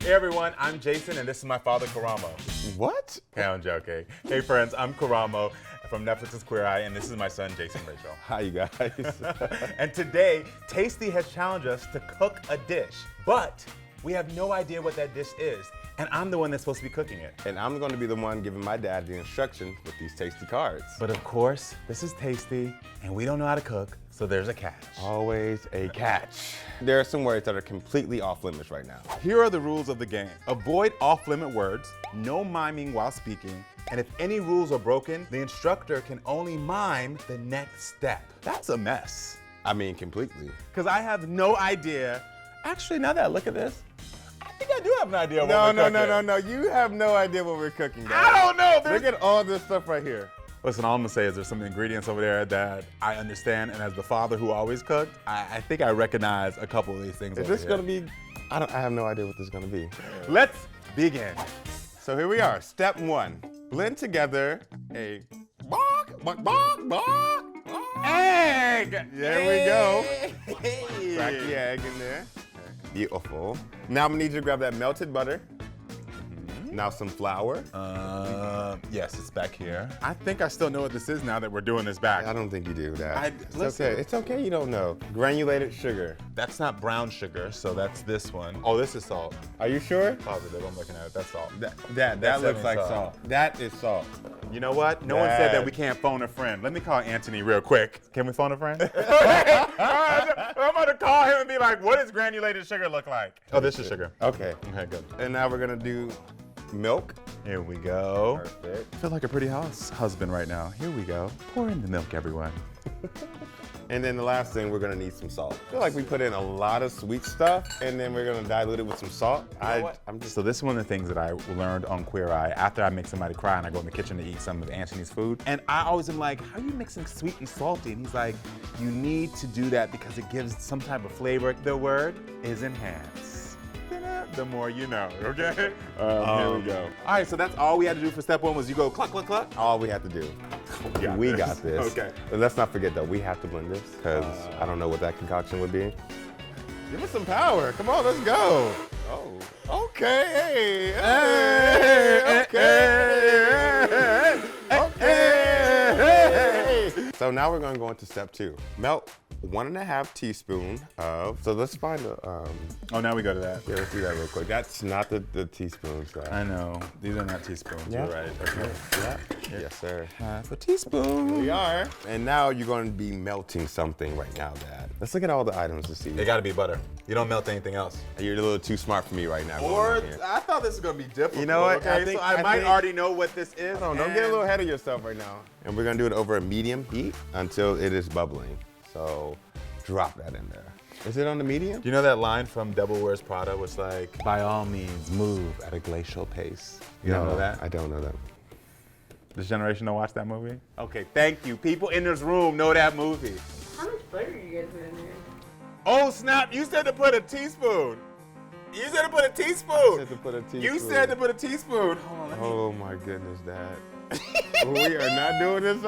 Hey everyone, I'm Jason and this is my father, Karamo. What? Okay, I'm joking. Hey friends, I'm Karamo from Netflix's Queer Eye and this is my son, Jason Rachel. Hi, you guys. And today, Tasty has challenged us to cook a dish, but we have no idea what that dish is. And I'm the one that's supposed to be cooking it. And I'm going to be the one giving my dad the instruction with these tasty cards. But of course, this is Tasty and we don't know how to cook, so there's a catch. Always a catch. There are some words that are completely off limits right now. Here are the rules of the game. Avoid off-limit words, no miming while speaking, and if any rules are broken, the instructor can only mime the next step. That's a mess. I mean, completely. Because I have no idea. Actually, now that I look at this, I think I do have an idea what No. You have no idea what we're cooking, Dad. I don't know. Look at all this stuff right here. Listen, all I'm gonna say is there's some ingredients over there that I understand, and as the father who always cooked, I think I recognize a couple of these things. Is this gonna be? I have no idea what this is gonna be. Let's begin. So here we are. Step 1: blend together a Egg. There we go. Hey. Crack the egg in there. Beautiful. Now I'm gonna need you to grab that melted butter. Now some flour. Yes, it's back here. I think I still know what this is now that we're doing this back. I don't think you do that. Listen. Okay. It's okay you don't know. Granulated sugar. That's not brown sugar, so that's this one. Oh, this is salt. Are you sure? Positive, I'm looking at it, that's salt. That That's looks like salt. salt. That is salt. You know what? No one said that That- we can't phone a friend. Let me call Anthony real quick. Can we phone a friend? I'm about to call him and be like, what does granulated sugar look like? Oh, this is sugar. Okay. Okay, good. And now we're gonna do milk. Here we go. Perfect. I feel like a pretty husband right now. Here we go. Pour in the milk, everyone. And then the last thing, we're gonna need some salt. I feel like we put in a lot of sweet stuff, and then we're gonna dilute it with some salt. So this is one of the things that I learned on Queer Eye. After I make somebody cry and I go in the kitchen to eat some of Anthony's food. And I always am like, how are you mixing sweet and salty? And he's like, you need to do that because it gives some type of flavor. The word is enhance. The more you know, okay? Here we go. All right, so that's all we had to do for step 1 was you go cluck, cluck, cluck. All we have to do. We got this. Okay. But let's not forget though, we have to blend this because I don't know what that concoction would be. Give us some power. Come on, let's go. Oh. Okay. Hey. So now we're gonna go into step 2. Melt 1.5 teaspoon of. So let's find a. Oh, now we go to that. Yeah, let's do that real quick. That's not the teaspoons. I know. These are not teaspoons. You're right. Okay. Yeah. Yes, sir. Half a teaspoon. Here we are. And now you're going to be melting something right now, Dad. Let's look at all the items to see. It gotta be butter. You don't melt anything else. You're a little too smart for me right now. Or, going in here. I thought this was gonna be difficult. You know what? Okay, so I might already know what this is. Don't get a little ahead of yourself right now. And we're going to do it over a medium heat until it is bubbling. So drop that in there. Is it on the medium? You know that line from Devil Wears Prada was like, by all means, move at a glacial pace. You don't know that? I don't know that. This generation don't watch that movie? Okay, thank you. People in this room know that movie. How much butter are you guys putting in there? Oh snap, you said to put a teaspoon. You said to put a teaspoon. I said to put a teaspoon. You said to put a teaspoon. Hold on, let me. Oh my goodness, Dad. We are not doing this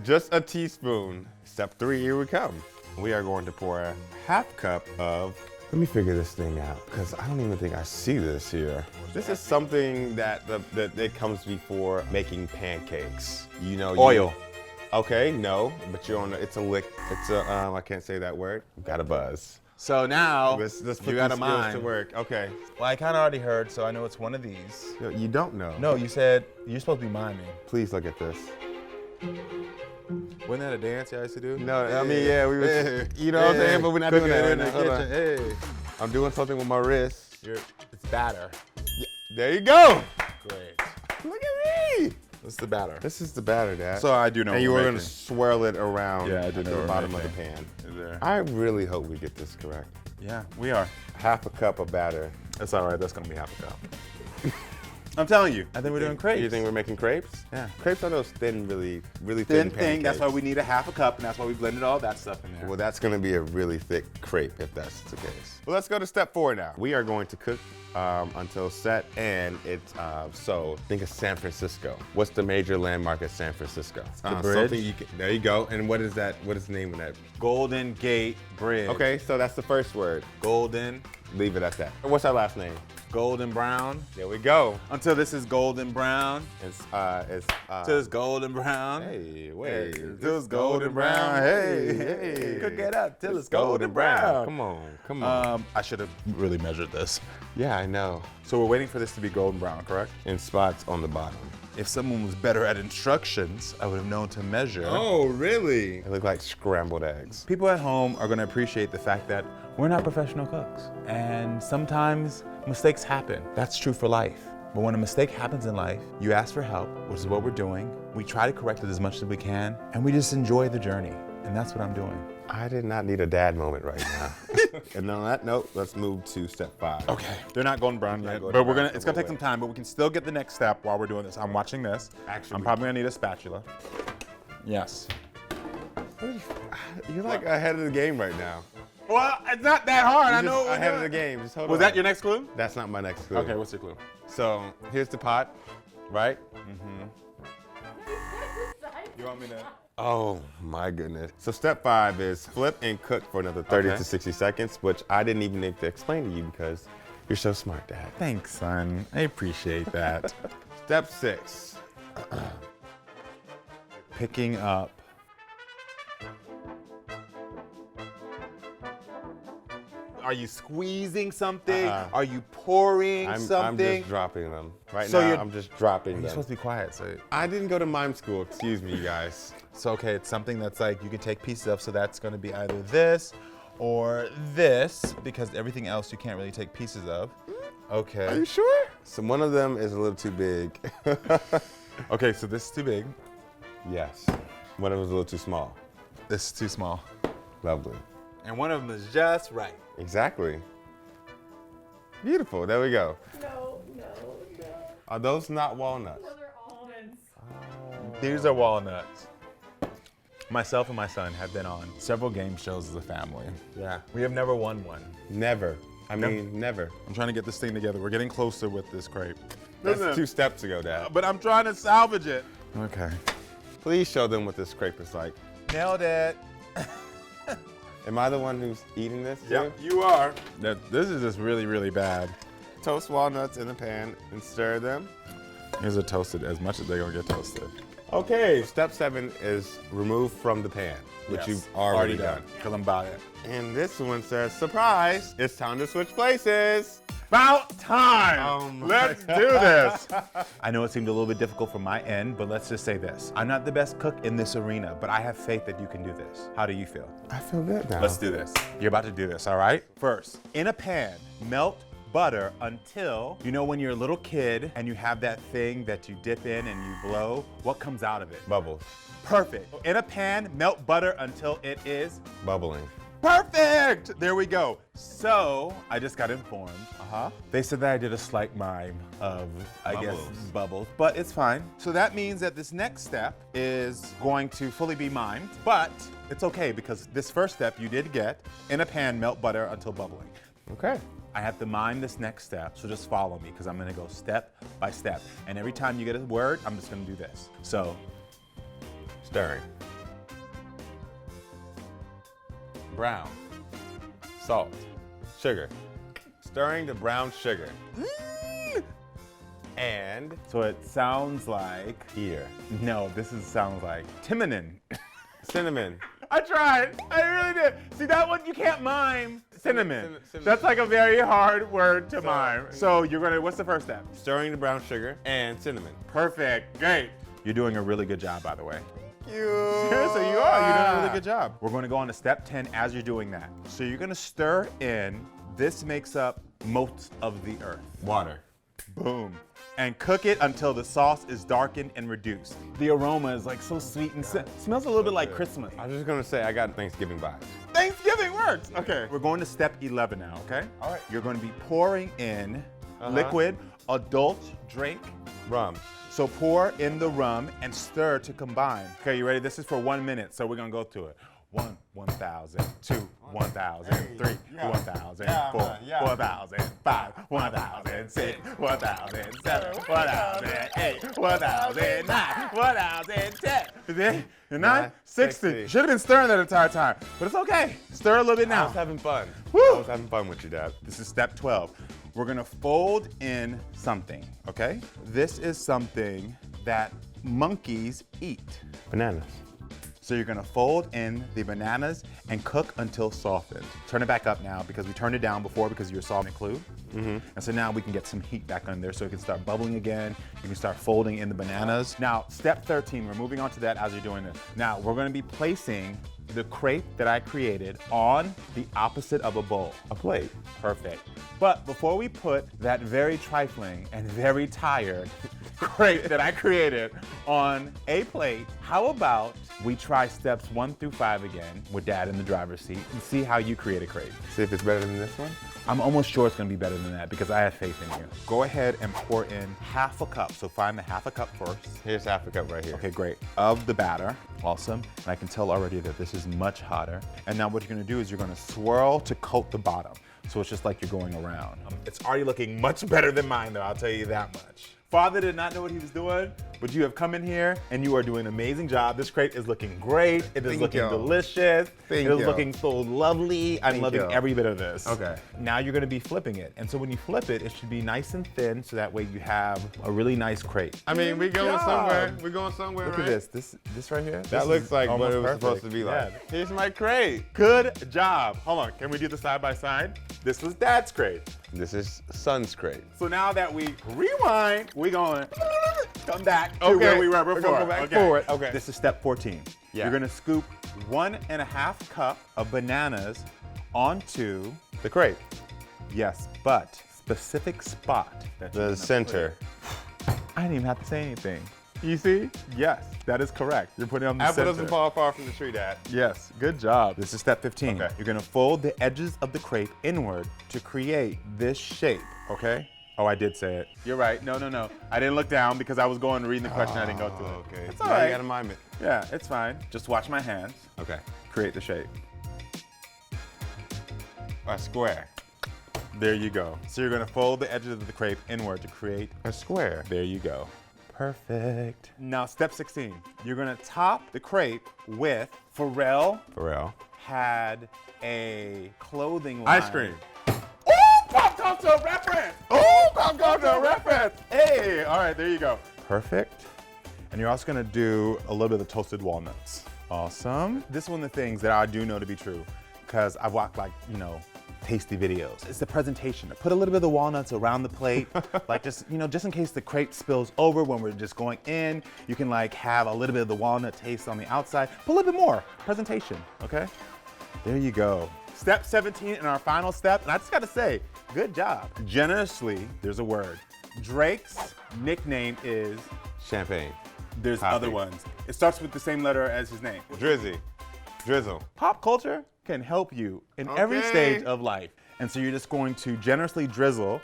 Just a teaspoon. Step 3, here we come. We are going to pour a half cup of, let me figure this thing out, because I don't even think I see this here. This is something that that comes before making pancakes. You know, Oil. Okay, no, but you're on, it's a I can't say that word. Got a buzz. So now, Let's put you got these a skills mime. to work. Okay. Well, I kind of already heard, so I know it's one of these. You don't know. No, you said you're supposed to be miming. Please look at this. Wasn't that a dance y'all used to do? No, I mean, yeah, we were, you know what I'm saying, but we're not doing Cooking that in right the now. Hold kitchen. on. Hey, I'm doing something with my wrist. it's batter. There you go. Great. Look at me. This is the batter. This is the batter, Dad. So I do know. And you what were we're going to making. swirl it around Yeah, I do at know the what we're bottom of the making. pan. Is there? I really hope we get this correct. Yeah, we are. Half a cup of batter. That's all right. That's gonna be half a cup. I'm telling you, I think we're doing crepes. You think we're making crepes? Yeah. Crepes are those thin, really thin Thin pancakes. thing, that's why we need a half a cup, and that's why we blended all that stuff in there. Well, that's gonna be a really thick crepe if that's the case. Well, let's go to step 4 now. We are going to cook until set, and it's so think of San Francisco. What's the major landmark of San Francisco? The bridge. There you go. And what is that? What is the name of that? Golden Gate Bridge. Okay, so that's the first word. Golden, Leave it at that. What's our last name? golden brown. There we go. Until this is golden brown. It's Till it's golden brown. hey, wait. Till it's golden brown. Hey. Cook it up till it's golden brown. Come on. I should have really measured this. Yeah, I know. So we're waiting for this to be golden brown, correct? In spots on the bottom. If someone was better at instructions, I would have known to measure. Oh, really? They look like scrambled eggs. People at home are gonna appreciate the fact that we're not professional cooks. And sometimes mistakes happen. That's true for life. But when a mistake happens in life, you ask for help, which is what we're doing. We try to correct it as much as we can, and we just enjoy the journey. And that's what I'm doing. I did not need a dad moment right now. And on that note, let's move to step 5. Okay, they're not golden brown yet, golden but we're brown, gonna, it's gonna take some time, but we can still get the next step while we're doing this. I'm watching this. Actually, I'm probably gonna need a spatula. Yes. You're like ahead of the game right now. Well, it's not that hard. I You're know just what we're ahead of doing. the game. Just hold on. Was that your next clue? That's not my next clue. Okay, what's your clue? So here's the pot, right? You want me to? Oh my goodness. So step 5 is flip and cook for another 30 Okay. to 60 seconds, which I didn't even need to explain to you because you're so smart, Dad. Thanks, son. I appreciate that. Step 6. Picking up. Are you squeezing something? Are you pouring I'm something? just dropping them. Right So now, you're- I'm just dropping You're them. supposed to be quiet, so. I didn't go to mime school, excuse me, you guys. So, okay, it's something that's like you can take pieces of, so that's gonna be either this or this, because everything else you can't really take pieces of. Are Okay. you sure? So one of them is a little too big. Okay, so this is too big. Yes. One of them is a little too small. This is too small. Lovely. And one of them is just right. Exactly. Beautiful, there we go. No. Are those not walnuts? Those are almonds. These are walnuts. Myself and my son have been on several game shows as a family. Yeah. We have never won one. Never. I mean, never. I'm trying to get this thing together. We're getting closer with this crepe. That's Listen, 2 steps ago, Dad. but I'm trying to salvage it. Okay. Please show them what this crepe is like. Nailed it. Am I the one who's eating this? Yep, too? you are. This is just really, really bad. Toast walnuts in the pan and stir them. These are toasted as much as they're gonna get toasted. Okay, step 7 is remove from the pan, which you've already done. Because I'm about it. And this one says, surprise, it's time to switch places. About time! Oh my Let's do this! I know it seemed a little bit difficult from my end, but let's just say this. I'm not the best cook in this arena, but I have faith that you can do this. How do you feel? I feel good now. Let's do this. You're about to do this, all right? First, in a pan, melt butter until, you know when you're a little kid and you have that thing that you dip in and you blow, what comes out of it? Bubbles. Perfect. In a pan, melt butter until it is Bubbling. perfect. There we go. So, I just got informed. They said that I did a slight mime of, I guess, bubbles, but it's fine. So that means that this next step is going to fully be mimed, but it's okay because this first step you did get, in a pan, melt butter until bubbling. Okay. I have to mime this next step, so just follow me because I'm gonna go step by step. And every time you get a word, I'm just gonna do this. So, Stirring. Brown. Salt. Sugar. Stirring the brown sugar. And so it sounds like, here. no, sounds like Timonin. Cinnamon. I tried, I really did. See that one, you can't mime. Cinnamon. Cinnamon. That's like a very hard word to mime. So you're gonna, what's the first step? Stirring the brown sugar and cinnamon. Perfect, great. You're doing a really good job, by the way. Thank you. Seriously, you are. You're doing a really good job. We're going to go on to step 10 as you're doing that. So you're going to stir in. This makes up most of the earth. Water. Boom. And cook it until the sauce is darkened and reduced. The aroma is like so sweet and smells a little bit like Christmas. I was just gonna say I got Thanksgiving vibes. Thanksgiving works. Okay. We're going to step 11 now, okay? All right. You're going to be pouring in liquid adult drink. Rum. So pour in the rum and stir to combine. Okay, you ready? This is for 1 minute, so we're gonna go through it. 1, 1,000, 2, 1,000, 3, 1,000, 4, 1,005, 1,006, 1,007, 1,008, 1,009, 1,010. You're 9, 60. Should have been stirring that entire time, but it's okay. Stir a little bit I now. was having fun. Woo! I was having fun with you, Dad. This is step 12. We're gonna fold in something, okay? This is something that monkeys eat. Bananas. So you're gonna fold in the bananas and cook until softened. Turn it back up now because we turned it down before because you were salting the glue. And so now we can get some heat back on there so it can start bubbling again. You can start folding in the bananas. Now, step 13, we're moving on to that as you're doing this. Now, we're gonna be placing the crepe that I created on the opposite of a bowl. A plate. Perfect. But before we put that very trifling and very tired crepe that I created on a plate, how about we try steps 1 through 5 again with Dad in the driver's seat and see how you create a crepe. See if it's better than this one? I'm almost sure it's gonna be better than that because I have faith in you. Go ahead and pour in half a cup. So find the half a cup first. Here's half a cup right here. Okay, great. Of the batter, awesome. And I can tell already that this is much hotter. And now what you're gonna do is you're gonna swirl to coat the bottom. So it's just like you're going around. It's already looking much better than mine though, I'll tell you that much. Father did not know what he was doing, but you have come in here and you are doing an amazing job. This crepe is looking great. It is looking delicious. It is looking so lovely. I'm loving every bit of this. Okay. Now you're gonna be flipping it. And so when you flip it, it should be nice and thin so that way you have a really nice crepe. I mean, we're going somewhere. We're going somewhere, Look right? at this right here. That looks like what it was supposed to be like. Yeah. Here's my crepe. Good job. Hold on, can we do the side by side? This was Dad's crepe. This is Son's crepe. So now that we rewind, we're going to come back to where we were before. We're gonna go back forward. Okay. This is step 14. Yeah. You're gonna scoop 1.5 cup of bananas onto The crepe. yes, but specific spot. That you're The gonna center. put it. I didn't even have to say anything. You see? Yes, that is correct. You're putting it on the Apple center. doesn't fall far from the tree, Dad. Yes, good job. This is step 15. Okay. You're gonna fold the edges of the crepe inward to create this shape, okay? Oh, I did say it. You're right. No. I didn't look down because I was going to read the question. I didn't go through it. Okay. It's all Now right. you gotta mime it. Yeah, it's fine. Just watch my hands. Okay. Create the shape. A square. There you go. So you're gonna fold the edges of the crepe inward to create. A square. There you go. Perfect. Now, step 16. You're gonna top the crepe with Pharrell Pharrell. had a clothing line. Ice cream. Oh, pop culture reference! Oh, pop culture reference! Hey, all right, there you go. Perfect. And you're also gonna do a little bit of the toasted walnuts. Awesome. This is one of the things that I do know to be true, because I've watched tasty videos. It's the presentation. Put a little bit of the walnuts around the plate, like just in case the crepe spills over when we're just going in, you can have a little bit of the walnut taste on the outside. Put a little bit more. Presentation, okay? There you go. Step 17 in our final step, and I just gotta say, good job. Generously, there's a word. Drake's nickname is, Champagne. there's Poppy. other ones. It starts with the same letter as his name. Drizzy. Drizzle. Pop culture can help you in every Okay. stage of life. And so you're just going to generously drizzle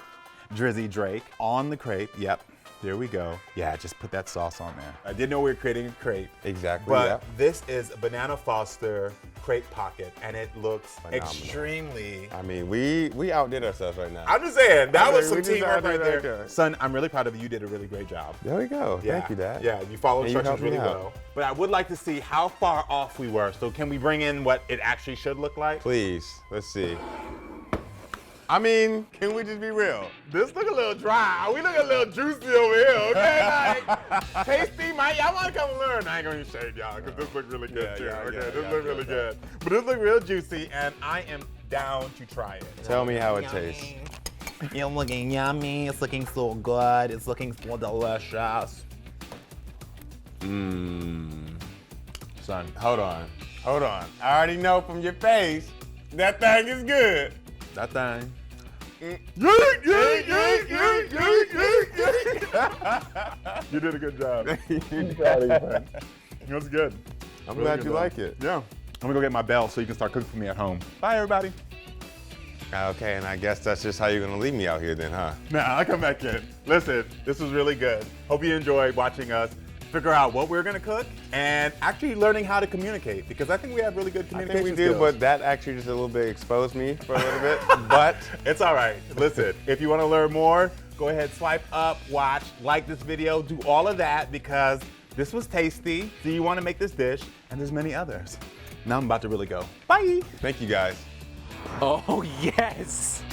Drizzy Drake on the crepe. Yep, there we go. Yeah, just put that sauce on there. I didn't know we were creating a crepe. Exactly. But yeah. this is a Banana Foster crepe pocket, and it looks Phenomenal. extremely. I mean, we outdid ourselves right now. I'm just saying, that was some we just teamwork right outdid there. that. Son, I'm really proud of you. You did a really great job. There we go. Yeah. Thank you, Dad. Yeah, you followed And you instructions helped me really out. well. But I would like to see how far off we were. So can we bring in what it actually should look like? Please, let's see. I mean, can we just be real? This look a little dry. We look a little juicy over here, okay? Tasty, man. Y'all want to come learn? I ain't going to shade y'all because this look really good too. This look really good. But this look real juicy, and I am down to try it. Tell me how it tastes. It's looking yummy. It's looking so good. It's looking so delicious. Son, hold on. I already know from your face that thing is good. That thing. You did a good job. It was good. I'm Really glad good you job. like it. Yeah. I'm gonna go get my bell so you can start cooking for me at home. Bye, everybody. Okay, and I guess that's just how you're gonna leave me out here then, huh? Nah, I'll come back in. Listen, this was really good. Hope you enjoyed watching us figure out what we're gonna cook and actually learning how to communicate, because I think we have really good I communication think we do, skills. but that actually just a little bit exposed me for a little bit. But It's all right. Listen, if you want to learn more, go ahead, swipe up, watch, like this video, do all of that, because this was tasty. So you want to make this dish, and there's many others. Now I'm about to really go. Bye. thank you guys. Oh, yes.